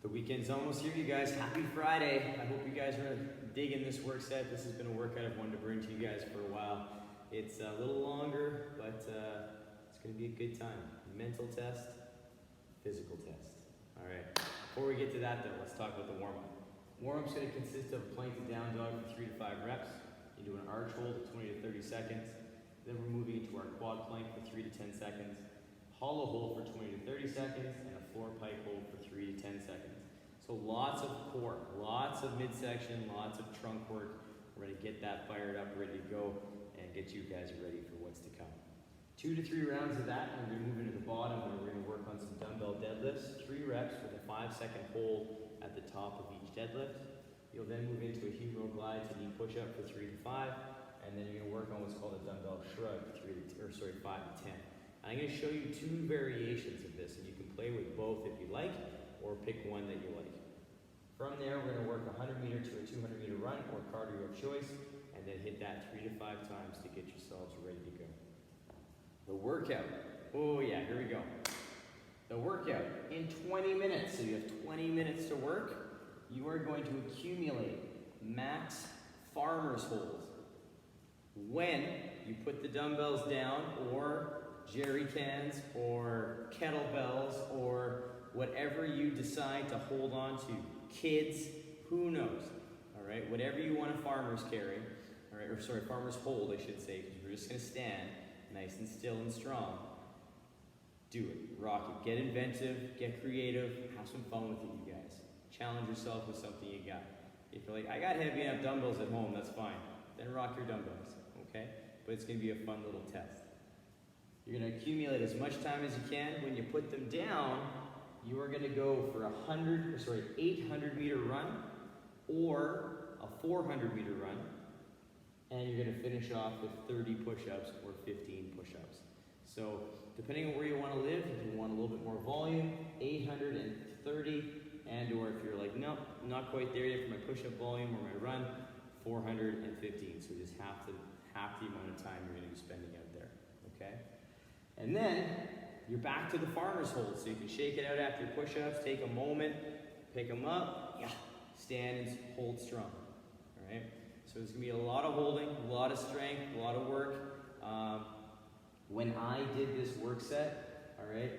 The weekend's almost here, you guys. Happy Friday. I hope you guys are digging this work set. This has been a workout I've wanted to bring to you guys for a while. It's a little longer, but it's going to be a good time. Mental test, physical test. All right. Before we get to that, though, let's talk about the warm-up. Warm-up's going to consist of a plank to down dog for 3 to 5 reps. You do an arch hold for 20 to 30 seconds. Then we're moving into our quad plank for 3 to 10 seconds. Hollow hold for 20 to 30 seconds, and a floor pike hold for 3 to 10 seconds. So lots of core, lots of midsection, lots of trunk work. We're going to get that fired up, ready to go, and get you guys ready for what's to come. 2 to 3 rounds of that, and we're going to move into the bottom, and we're going to work on some dumbbell deadlifts. 3 reps with a 5-second hold at the top of each deadlift. You'll then move into a humeral glide to knee push-up for 3 to 5, and then you're going to work on what's called a dumbbell shrug for 5 to 10. I'm going to show you 2 variations of this, and you can play with both if you like, or pick one that you like. From there, we're going to work a 100-meter to a 200-meter run, or cardio of choice, and then hit that 3 to 5 times to get yourselves ready to go. The workout. Oh yeah, here we go. The workout in 20 minutes. So you have 20 minutes to work. You are going to accumulate max farmer's holds. When you put the dumbbells down, or jerry cans, or kettlebells, or whatever you decide to hold on to. Kids, who knows? All right, whatever you want a farmer's carry, all right, farmer's hold, I should say, because we're just going to stand nice and still and strong. Do it, rock it, get inventive, get creative, have some fun with it, you guys. Challenge yourself with something you got. If you're like, I got heavy enough dumbbells at home, that's fine. Then rock your dumbbells, okay? But it's going to be a fun little test. You're going to accumulate as much time as you can. When you put them down, you are going to go for 800-meter run, or a 400-meter run, and you're going to finish off with 30 push-ups or 15 push-ups. So depending on where you want to live, if you want a little bit more volume, 830, and or if you're like, nope, not quite there yet for my push-up volume or my run, 415. So just half the amount of time you're going to be spending out there, okay? And then you're back to the farmer's hold, so you can shake it out after your push-ups, take a moment, pick them up, yeah, stand and hold strong, all right? So there's going to be a lot of holding, a lot of strength, a lot of work. When I did this work set, all right,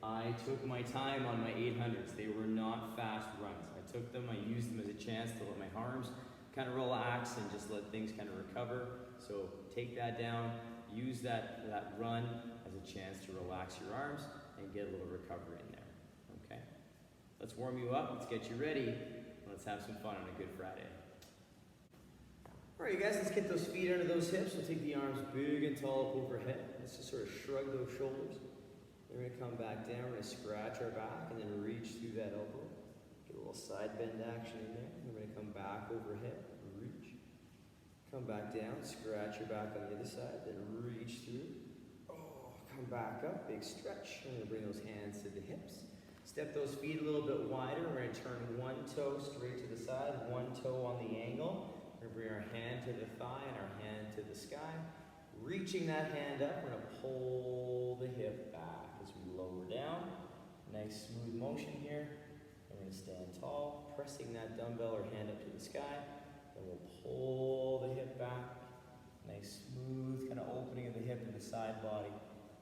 I took my time on my 800s. They were not fast runs. I took them, I used them as a chance to let my arms kind of relax and just let things kind of recover. So take that down, use that run as a chance to relax your arms and get a little recovery in there, okay? Let's warm you up, let's get you ready, and let's have some fun on a Good Friday. All right, you guys, let's get those feet under those hips. We'll take the arms big and tall up overhead. Let's just sort of shrug those shoulders. Then we're going to come back down, we're going to scratch our back and then reach through that elbow. Get a little side bend action in there. We're going to come back overhead, reach. Come back down, scratch your back on the other side, then reach through. Oh, come back up, big stretch. I'm going to bring those hands to the hips. Step those feet a little bit wider. We're going to turn one toe straight to the side, one toe on the angle. We're going to bring our hand to the thigh and our hand to the sky. Reaching that hand up, we're going to pull the hip back as we lower down. Nice smooth motion here. We're going to stand tall, pressing that dumbbell or hand up to the sky. Then we'll pull the hip back. Nice smooth kind of opening of the hip and the side body.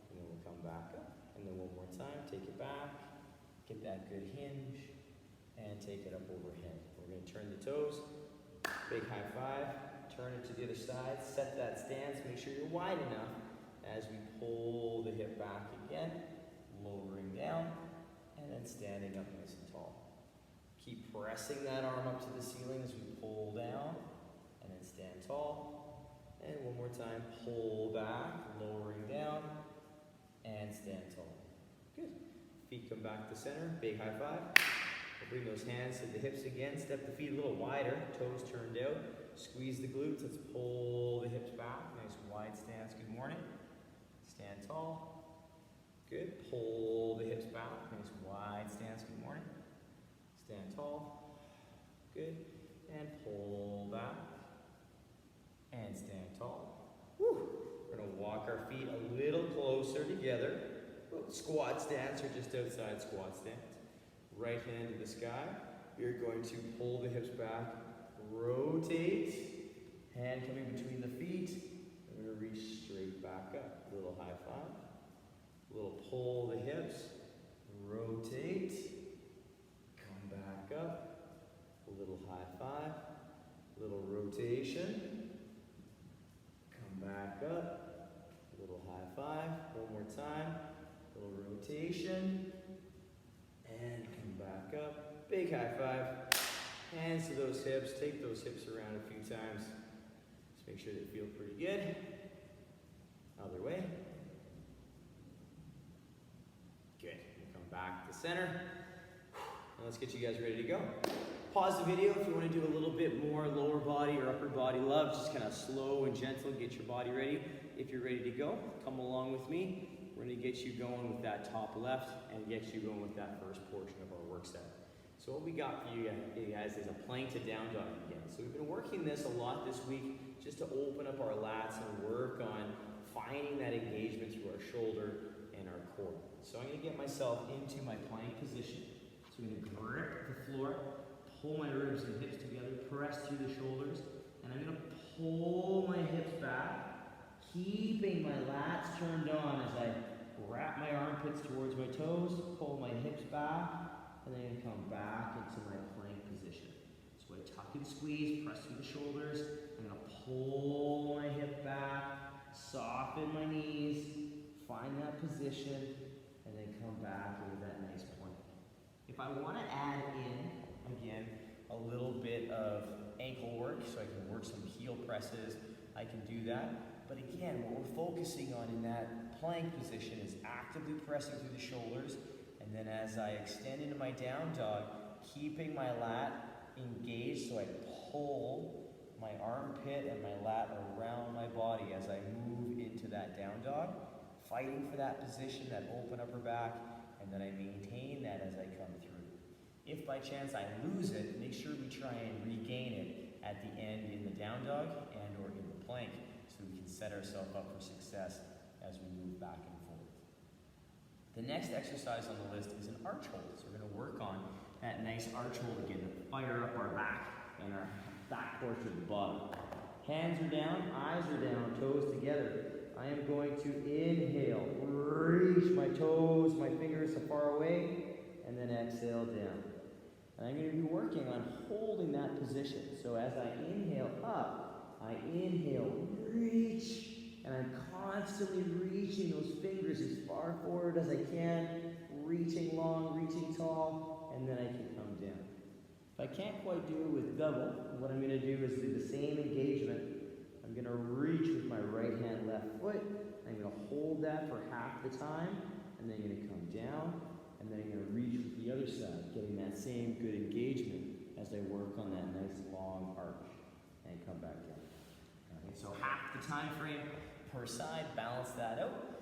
And then we'll come back up. And then one more time, take it back. Get that good hinge. And take it up overhead. We're going to turn the toes. Big high five. Turn it to the other side. Set that stance. Make sure you're wide enough as we pull the hip back again. Lowering down. And then standing up nice and tall. Keep pressing that arm up to the ceiling as we pull down. And then stand tall. And one more time. Pull back. Lowering down. And stand tall. Good. Feet come back to center. Big high five. We'll bring those hands to the hips again. Step the feet a little wider. Toes turned out. Squeeze the glutes. Let's pull the hips back. Nice wide stance. Good morning. Stand tall. Good. Pull the hips back. Nice wide stance. Good morning. Stand tall. Good. And pull back. And stand tall. Woo. We're going to walk our feet a little closer together. Squat stance or just outside squat stance. right hand to the sky. You're going to pull the hips back, rotate, hand coming between the feet. I'm going to reach straight back up. A little high five. A little pull the hips, rotate, come back up. A little high five, little rotation, come back up, a little high five, one more time, little rotation, and come back up, big high five, hands to those hips, take those hips around a few times, just make sure they feel pretty good. Other way. Good, we'll come back to center, and let's get you guys ready to go. Pause the video if you want to do a little bit more lower body or upper body love, just kind of slow and gentle, get your body ready. If you're ready to go, come along with me. We're going to get you going with that top left and get you going with that first portion of our work set. So what we got for you guys is a plank to down dog again. So we've been working this a lot this week just to open up our lats and work on finding that engagement through our shoulder and our core. So I'm going to get myself into my plank position. So I'm going to grip the floor, pull my ribs and hips together, press through the shoulders, and I'm going to pull my hips back, keeping my lats turned on as I wrap my armpits towards my toes, pull my hips back, and then I'm going to come back into my plank position. So I tuck and squeeze, press through the shoulders, I'm going to pull my hip back, soften my knees, find that position, and then come back into that nice plank. If I want to add in, again, a little bit of ankle work, so I can work some heel presses, I can do that. But again, what we're focusing on in that plank position is actively pressing through the shoulders, and then as I extend into my down dog, keeping my lat engaged, so I pull my armpit and my lat around my body as I move into that down dog, fighting for that position, that open upper back, and then I maintain that as I come through. If by chance I lose it, make sure we try and regain it at the end in the down dog and or in the plank so we can set ourselves up for success as we move back and forth. The next exercise on the list is an arch hold. So we're going to work on that nice arch hold again to fire up our back and our back portion at the bottom. Hands are down, eyes are down, toes together. I am going to inhale, reach my toes, my fingers so far away, and then exhale down. And I'm going to be working on holding that position. So as I inhale up, I inhale, reach, and I'm constantly reaching those fingers as far forward as I can, reaching long, reaching tall, and then I can come down. If I can't quite do it with double, what I'm going to do is do the same engagement. I'm going to reach with my right hand, left foot. I'm going to hold that for half the time, and then I'm going to come down, and then I'm going to reach with the other side, getting that same good engagement as I work on that nice long arch, and come back down. Okay, so half the time frame per side, balance that out.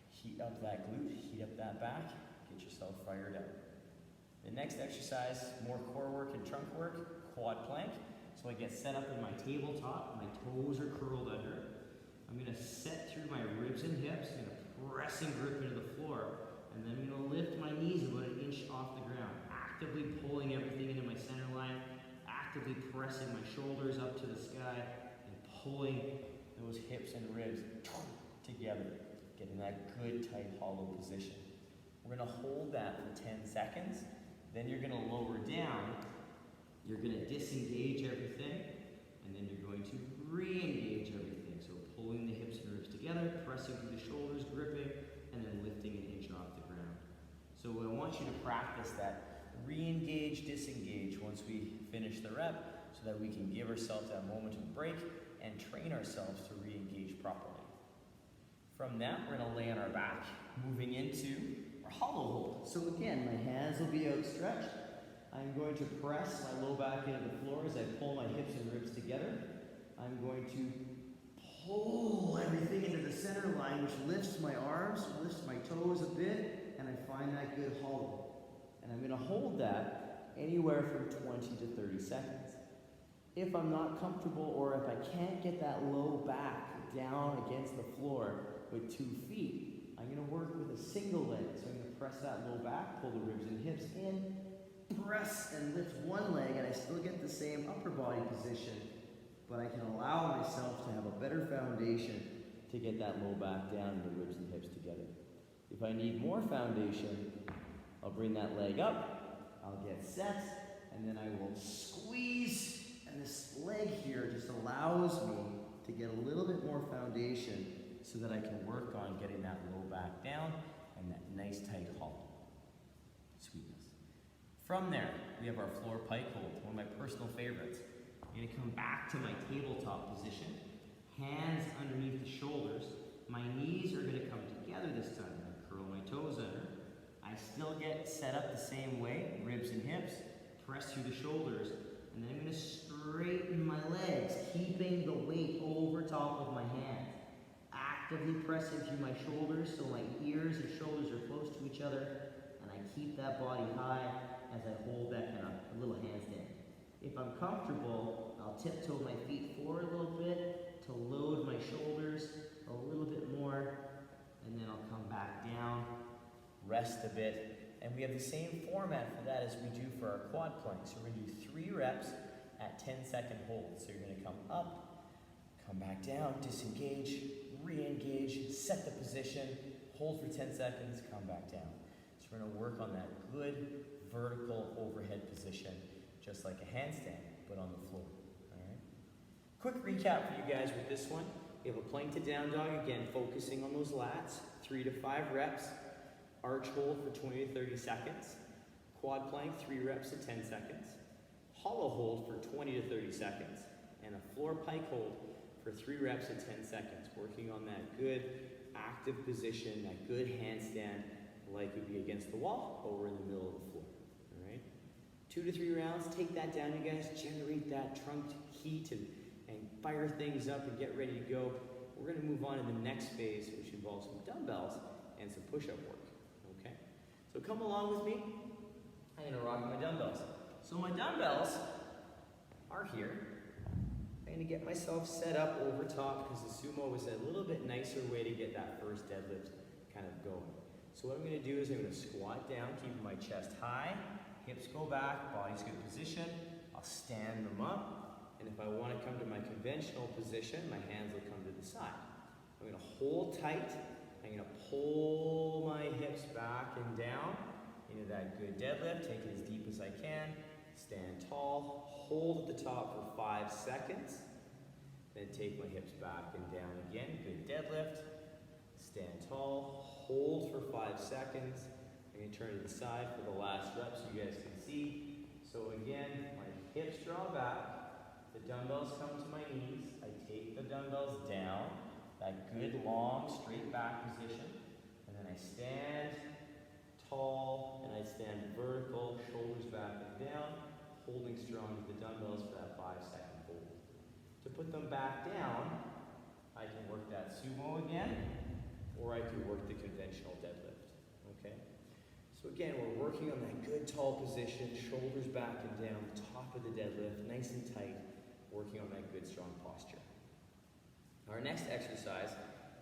Heat up that glute, heat up that back, get yourself fired up. The next exercise, more core work and trunk work, quad plank. So I get set up in my tabletop, my toes are curled under. I'm going to set through my ribs and hips, I'm going to press and grip into the floor, and then I'm going to lift my knees about an inch off the ground, actively pulling everything into my center line, actively pressing my shoulders up to the sky, and pulling those hips and ribs together, getting that good tight hollow position. We're going to hold that for 10 seconds, then you're going to lower down. You're going to disengage everything, and then you're going to re-engage everything. So pulling the hips and ribs together, pressing through the shoulders, gripping, and then lifting an inch off the ground. So I want you to practice that re-engage, disengage once we finish the rep, so that we can give ourselves that moment of break and train ourselves to re-engage properly. From that, we're going to lay on our back, moving into our hollow hold. So again, my hands will be outstretched. I'm going to press my low back into the floor as I pull my hips and ribs together. I'm going to pull everything into the center line, which lifts my arms, lifts my toes a bit, and I find that good hollow. And I'm going to hold that anywhere from 20 to 30 seconds. If I'm not comfortable or if I can't get that low back down against the floor with 2 feet, I'm going to work with a single leg. So I'm going to press that low back, pull the ribs and hips in, press and lift one leg, and I still get the same upper body position, but I can allow myself to have a better foundation to get that low back down and the ribs and hips together. If I need more foundation, I'll bring that leg up, I'll get set, and then I will squeeze, and this leg here just allows me to get a little bit more foundation so that I can work on getting that low back down and that nice tight hollow. Sweetness. From there, we have our floor pike hold, one of my personal favorites. I'm gonna come back to my tabletop position, hands underneath the shoulders. My knees are gonna come together this time. I curl my toes under. I still get set up the same way, ribs and hips, press through the shoulders, and then I'm gonna straighten my legs, keeping the weight over top of my hands. Actively pressing through my shoulders so my ears and shoulders are close to each other, and I keep that body high as I hold that kind of a little handstand. If I'm comfortable, I'll tiptoe my feet forward a little bit to load my shoulders a little bit more, and then I'll come back down, rest a bit, and we have the same format for that as we do for our quad plank. So we're going to do 3 reps at 10-second holds. So you're going to come up, come back down, disengage, re-engage, set the position, hold for 10 seconds, come back down. So we're going to work on that good vertical overhead position, just like a handstand, but on the floor. All right. Quick recap for you guys with this one. We have a plank to down dog, again, focusing on those lats, 3 to 5 reps. Arch hold for 20 to 30 seconds. Quad plank, 3 reps at 10 seconds. Hollow hold for 20 to 30 seconds. And a floor pike hold for 3 reps at 10 seconds. Working on that good active position, that good handstand, like would be against the wall or in the middle of the floor. All right. 2 to 3 rounds, take that down, you guys. Generate that trunk heat and fire things up and get ready to go. We're gonna move on to the next phase, which involves some dumbbells and some push-up work. Okay, so come along with me. I'm gonna rock my dumbbells. So my dumbbells are here. I'm gonna get myself set up over top because the sumo is a little bit nicer way to get that first deadlift kind of going. So what I'm gonna do is I'm gonna squat down, keeping my chest high, hips go back, body's good position. I'll stand them up. And if I wanna come to my conventional position, my hands will come to the side. I'm gonna hold tight. I'm gonna pull my hips back and down into that good deadlift. Take it as deep as I can. Stand tall, hold at the top for 5 seconds. Then take my hips back and down again. Good deadlift. Stand tall, hold for 5 seconds. I'm gonna turn to the side for the last rep so you guys can see. So again, my hips draw back. The dumbbells come to my knees. I take the dumbbells down. That good long straight back position. And then I stand tall and I stand vertical, shoulders back and down, holding strong with the dumbbells for that 5-second hold. To put them back down, I can work that sumo again, or I can work the conventional deadlift. Okay? So again, we're working on that good tall position, shoulders back and down, top of the deadlift, nice and tight, working on that good strong posture. Our next exercise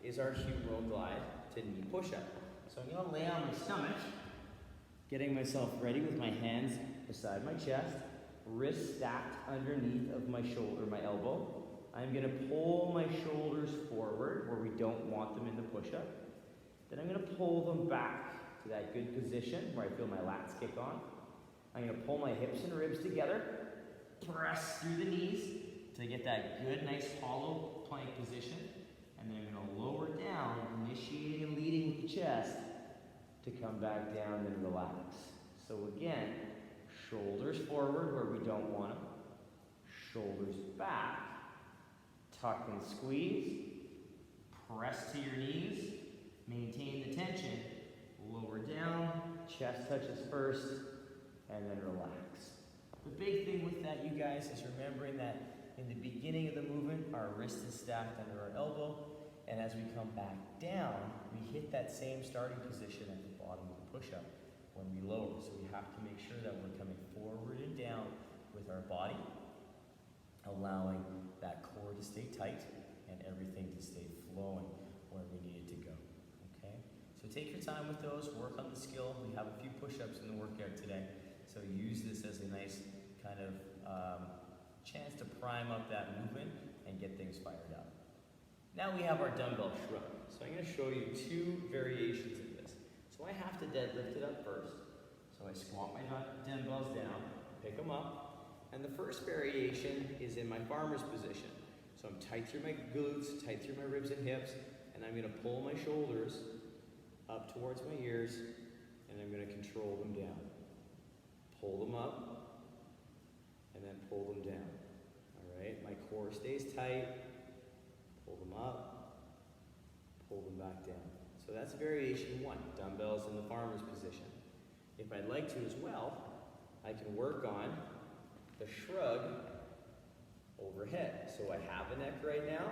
is our humeral glide to knee push-up. So I'm gonna lay on my stomach, getting myself ready with my hands beside my chest, wrists stacked underneath of my shoulder, my elbow. I'm gonna pull my shoulders forward where we don't want them in the push-up. Then I'm gonna pull them back to that good position where I feel my lats kick on. I'm gonna pull my hips and ribs together, press through the knees to get that good, nice hollow plank position. And then I'm gonna lower down, initiating and leading with the chest to come back down and relax. So again, shoulders forward where we don't want them, shoulders back, tuck and squeeze, press to your knees, maintain the tension, lower down, chest touches first, and then relax. The big thing with that, you guys, is remembering that in the beginning of the movement, our wrist is stacked under our elbow, and as we come back down, we hit that same starting position at the bottom of the push-up when we lower. So we have to make sure that we're coming forward and down with our body, allowing that core to stay tight and everything to stay flowing where we need it to go. Okay? So take your time with those, work on the skill. We have a few push-ups in the workout today, so use this as a nice kind of chance to prime up that movement and get things fired up. Now we have our dumbbell shrug. So I'm going to show you two variations of this. So I have to deadlift it up first. So I squat my dumbbells down, pick them up, and the first variation is in my farmer's position. So I'm tight through my glutes, tight through my ribs and hips, and I'm going to pull my shoulders up towards my ears, and I'm going to control them down. Pull them up, and then pull them down. All right, my core stays tight, pull them up, pull them back down. So that's variation one, dumbbells in the farmer's position. If I'd like to as well, I can work on the shrug overhead. So I have a neck right now,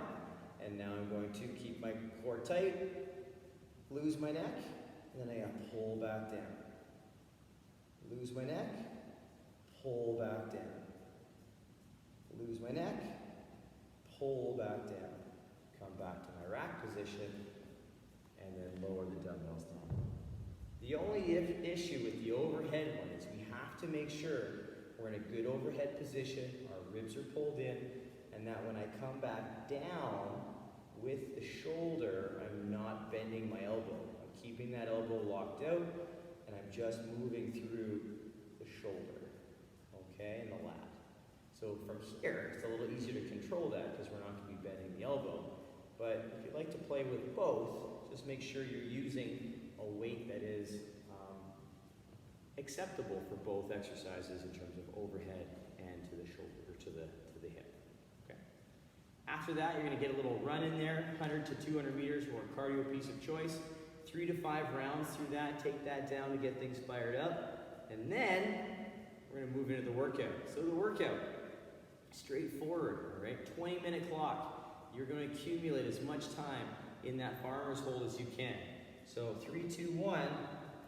and now I'm going to keep my core tight, lose my neck, and then I pull back down. Lose my neck, pull back down. Lose my neck, pull back down. Come back to my rack position, and then lower the dumbbells down. The only issue with the overhead one is we have to make sure we're in a good overhead position, our ribs are pulled in, and that when I come back down with the shoulder, I'm not bending my elbow. I'm keeping that elbow locked out, and I'm just moving through the shoulder, okay, and the lat. So from here, it's a little easier to control that because we're not going to be bending the elbow. But if you'd like to play with both, just make sure you're using a weight that is acceptable for both exercises in terms of overhead and to the shoulder, or to the hip. Okay. After that, you're going to get a little run in there, 100 to 200 meters for a cardio piece of choice. 3 to 5 rounds through that. Take that down to get things fired up. And then we're going to move into the workout. So the workout, straightforward, all right? 20-minute clock. You're going to accumulate as much time in that farmer's hold as you can. So 3, 2, 1,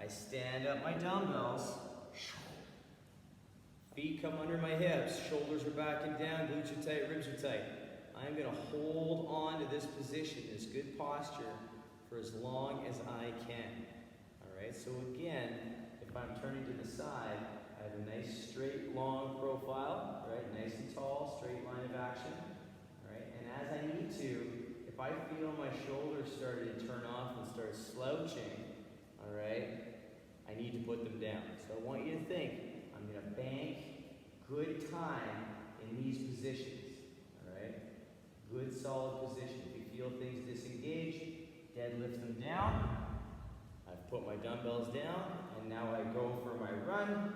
I stand up my dumbbells. Feet come under my hips, shoulders are back and down, glutes are tight, ribs are tight. I'm going to hold on to this position, this good posture, for as long as I can. All right, so again, if I'm turning to the side, I have a nice straight, long profile, right? Nice and tall, straight line of action. All right, and as I need to, if I feel my shoulders starting to turn off and start slouching, all right, I need to put them down. So I want you to think, I'm going to bank good time in these positions, all right? Good solid position. If you feel things disengage, deadlift them down. I've put my dumbbells down, and now I go for my run,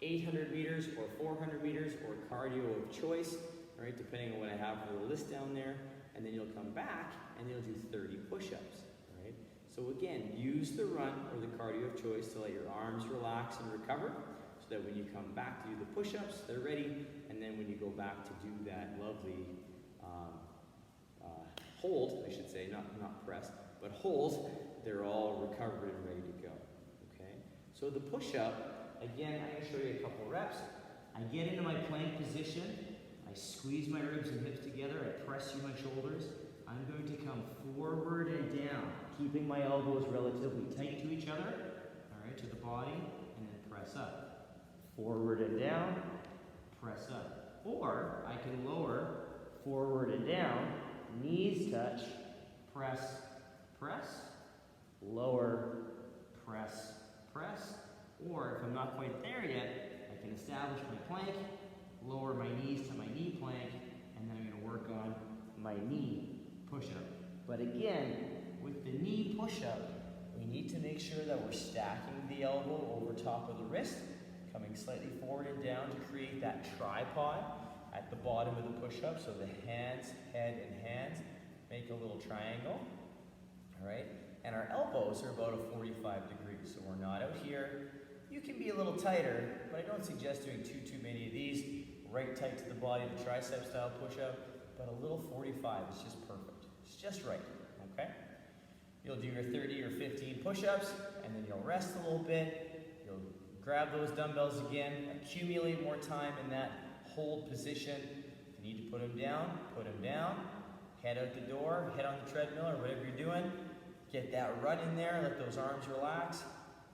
800 meters or 400 meters or cardio of choice, all right, depending on what I have for the list down there. And then you'll come back and you'll do 30 push-ups, all right? So again, use the run or the cardio of choice to let your arms relax and recover, so that when you come back to do the push-ups, they're ready, and then when you go back to do that lovely hold, I should say, not press, but hold, they're all recovered and ready to go, okay? So the push-up, again, I'm going to show you a couple reps. I get into my plank position, I squeeze my ribs and hips together, I press through my shoulders. I'm going to come forward and down, keeping my elbows relatively tight to each other, all right, to the body, and then press up. Forward and down, press up. Or I can lower, forward and down, knees touch, press, press, lower, press, press. Or if I'm not quite there yet, I can establish my plank, lower my knees to my knee plank, and then I'm going to work on my knee push-up. But again, with the knee push-up, we need to make sure that we're stacking the elbow over top of the wrist, coming slightly forward and down to create that tripod at the bottom of the push-up. So the hands, head, and hands make a little triangle, all right? And our elbows are about a 45 degrees, so we're not out here. You can be a little tighter, but I don't suggest doing too many of these. Right tight to the body, the tricep style push-up, but a little 45 is just perfect. It's just right, okay? You'll do your 30 or 15 push-ups, and then you'll rest a little bit. You'll grab those dumbbells again, accumulate more time in that hold position. If you need to put them down, head out the door, head on the treadmill or whatever you're doing. Get that run in there, let those arms relax,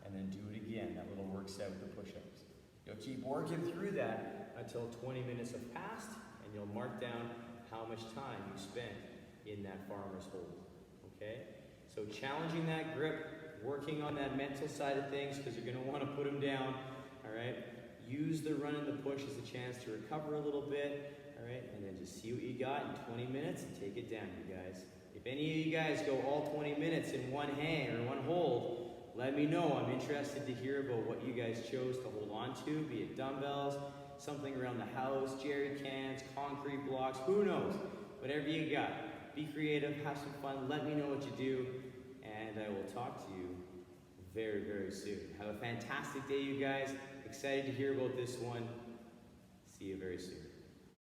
and then do it again, that little work set with the push-ups. You'll keep working through that until 20 minutes have passed, and you'll mark down how much time you spent in that farmer's hold, okay? So challenging that grip, working on that mental side of things, because you're gonna wanna put them down, all right? Use the run and the push as a chance to recover a little bit, all right? And then just see what you got in 20 minutes and take it down, you guys. If any of you guys go all 20 minutes in one hang or one hold, let me know. I'm interested to hear about what you guys chose to hold on to, be it dumbbells, something around the house, jerry cans, concrete blocks, who knows? Whatever you got. Be creative, have some fun, let me know what you do, and I will talk to you very, very soon. Have a fantastic day, you guys. Excited to hear about this one. See you very soon.